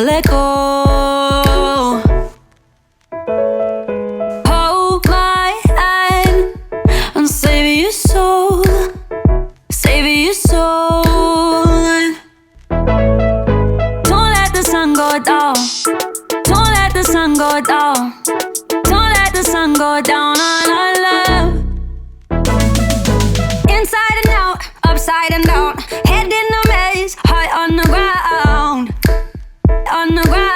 let go. Hold my hand and save your soul, save your soul. Don't let the sun go down, don't let the sun go down, don't let the sun go down on our love. Inside and out, upside and down, head in a maze, heart on the ground, on the ground.